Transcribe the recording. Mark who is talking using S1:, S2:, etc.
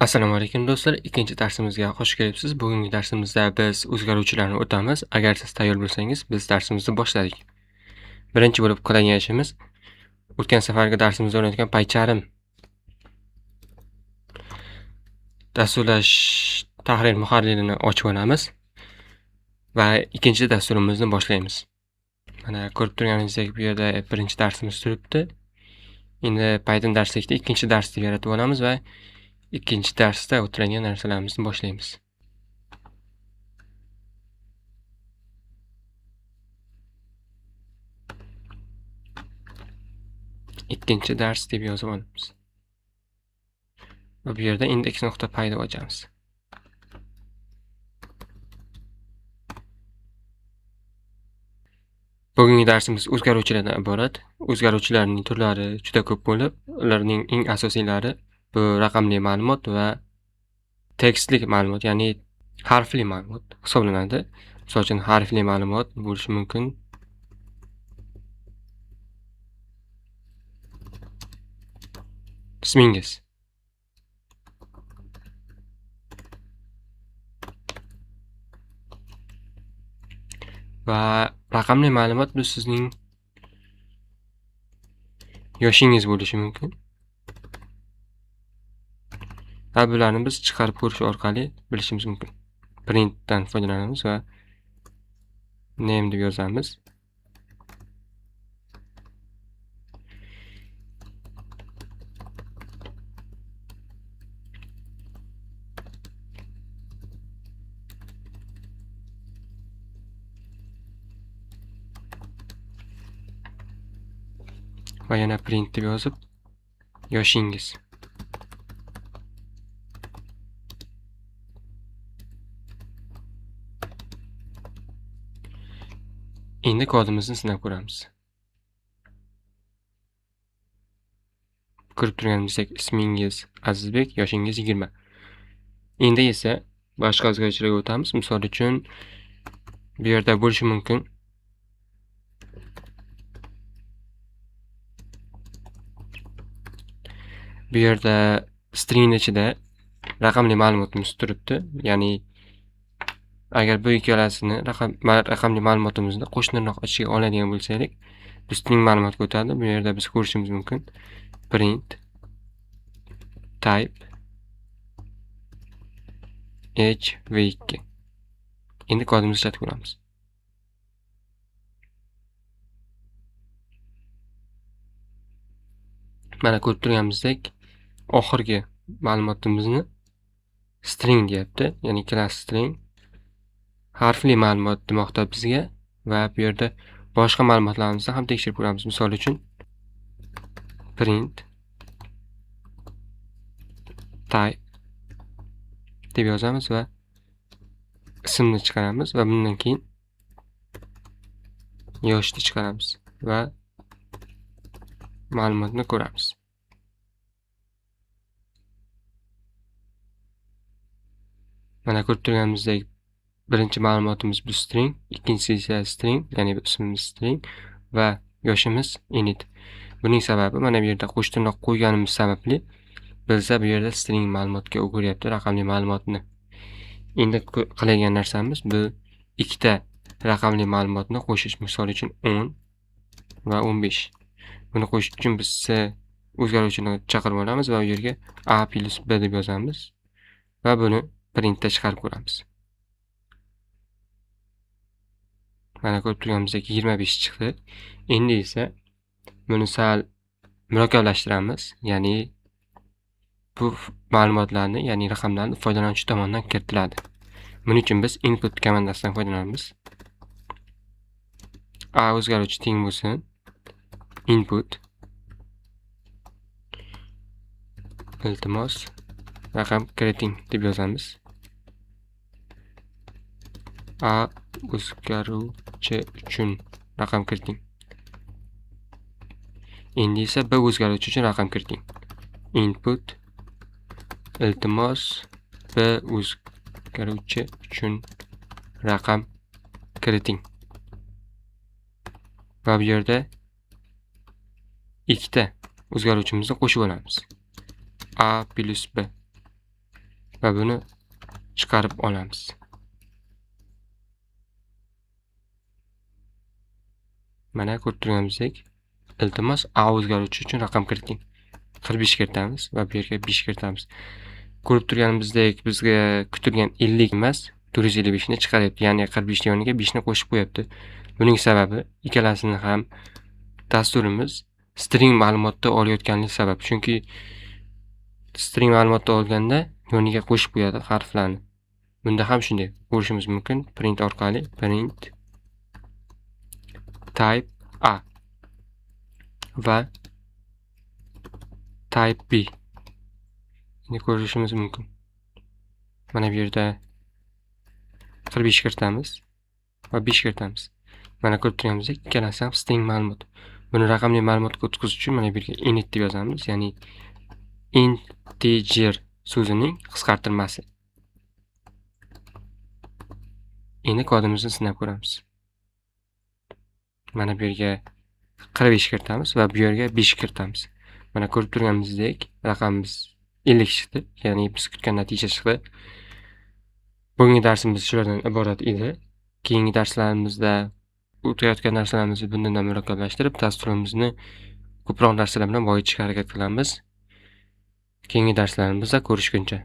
S1: Assalomu alaykum do'stlar. Ikkinchi darsimizga xush kelibsiz. Bugungi darsimizda biz o'zgaruvchilarni o'tamiz. Agar siz tayyor bo'lsangiz, biz darsimizni boshladik. Birinchi bo'lib qiladigan ishimiz o'tgan safargi darsimizda o'rnatgan paycharim dasturlash tahrir muharririni ochib olamiz va ikkinchi dasturimizni boshlaymiz. Mana ko'rib turganingizdek, bu yerda birinchi darsimiz turibdi. Endi Python darslikda ikkinchi darsni yaratib olamiz va ikkinchi darsda o'tiladigan narsalarimizni boshlaymiz. Ikkinchi dars deb yozib olamiz. Va bu yerda index.py deb ochamiz. Bugungi darsimiz o'zgaruvchilardan iborat. O'zgaruvchilarning turlari juda ko'p bo'lib, ularning eng asosiylari bu raqamli ma'lumot va tekstli ma'lumot, ya'ni harfli ma'lumot hisoblanadi. Misol uchun harfli ma'lumot bo'lishi mumkin. Ismingiz. Va raqamli ma'lumot bu sizning yoshingiz bo'lishi mumkin. Va bularni biz chiqarib ko'rish orqali bilishimiz mumkin. Printdan foydalanamiz va name deb yozamiz. Va yana print deb yozib, yoshingiz. Endi kodimizni sinab ko'ramiz. Ko'rib turganingizdek, ismingiz Azizbek, yoshingiz 20. Endi esa boshqa o'zgaruvchilarga o'tamiz. Misol uchun bu yerda bo'lishi mumkin. Bu yerda string ichida raqamli ma'lumotimiz turibdi. Ya'ni agar bu ikkalasini raqamli ma'lumotimizni qo'shniroq ichiga oladigan bo'lsak, bu string ma'lumotga o'tadi. Bu yerda biz ko'rishimiz mumkin. Print type h v2. Endi kodimizni ishlatib ko'ramiz. Mana ko'rib turganimizdek, oxirgi ma'lumotimizni string deyapti, ya'ni class string harfli ma'lumot demoqda bizga va bu yerda boshqa ma'lumotlarimizni ham tekshirib ko'ramiz. Misol uchun print type deb yozamiz va ismni chiqaramiz va bundan keyin yoshni chiqaramiz va ma'lumotni ko'ramiz. Mana ko'rib turganimizdek, birinchi ma'lumotimiz bu string, ikkinchisi esa string, ya'ni ismimiz string va yoshimiz init. Buning sababi mana bu yerda qo'shtirnoq qo'yganimiz sababli bizda bu yerda string ma'lumotga o'giryapti raqamli ma'lumotni. Endi qiladigan narsamiz bu ikkita raqamli ma'lumotni qo'shish, misol uchun 10 va 15. Buni qo'shish uchun biz o'zgaruvchini chaqirib olamiz va u yerga a plus b deb yozamiz va buni printda chiqarib ko'ramiz. Mana ko'rib turganimizdek 25 chiqdi. Endi esa buni sal murakkablashtiramiz, ya'ni bu ma'lumotlarni, ya'ni raqamlarni foydalanuvchi tomonidan kiritiladi. Buning uchun biz input komandasidan foydalanamiz. A o'zgaruvchi teng bo'lsin input iltimos raqam kiriting deb yozamiz. A o'zgaruvchi uchun raqam kiriting. Endi esa B o'zgaruvchi uchun raqam kiriting. Input iltimos B o'zgaruvchi uchun raqam kiriting. Va bu yerda ikkita o'zgaruvchimizni qo'shib olamiz. A plus B. va buni chiqarib olamiz. Mana ko'rib turganimizdek, iltimos A o'zgaruvchi uchun raqam kiriting. 45 kiritamiz va bu yerga 5 kiritamiz. Ko'rib turganimizdek, bizga kutilgan 50 emas, 455 ni chiqaryapti. Ya'ni 45 ni o'rniga 5 ni qo'shib qo'yapti. Buning sababi ikkalasini ham dasturimiz string ma'lumotda olayotganligi sabab. Chunki string ma'lumotda olganda yoniga qo'shib qo'yadi harflarni. Bunda ham shunday ko'rishimiz mumkin. Print orqali print type A va type B ni ko'rishimiz mumkin. Mana bu yerda 45 kiritamiz va 5 kiritamiz. Mana ko'rib turganimizdek, ikkalasi ham string ma'lumot. Buni raqamli ma'lumotga o'tkazish uchun mana bu yerga init deb yozamiz, ya'ni integer so'zining qisqartirmasi. Endi kodimizni sinab ko'ramiz. Mana bu yerga 45 kiritamiz va bu yerga 5 kiritamiz. Mana ko'rib turganimizdek, raqamimiz 50 chiqdi, ya'ni biz kutgan natija chiqdi. Bugungi darsimiz shulardan iborat edi. Keyingi darslarimizda o'tayotgan narsalarimizni bundan murakkablashtirib, dasturimizni ko'proq narsalar bilan boyitishga harakat qilamiz. Keyingi darslarimizda ko'rishguncha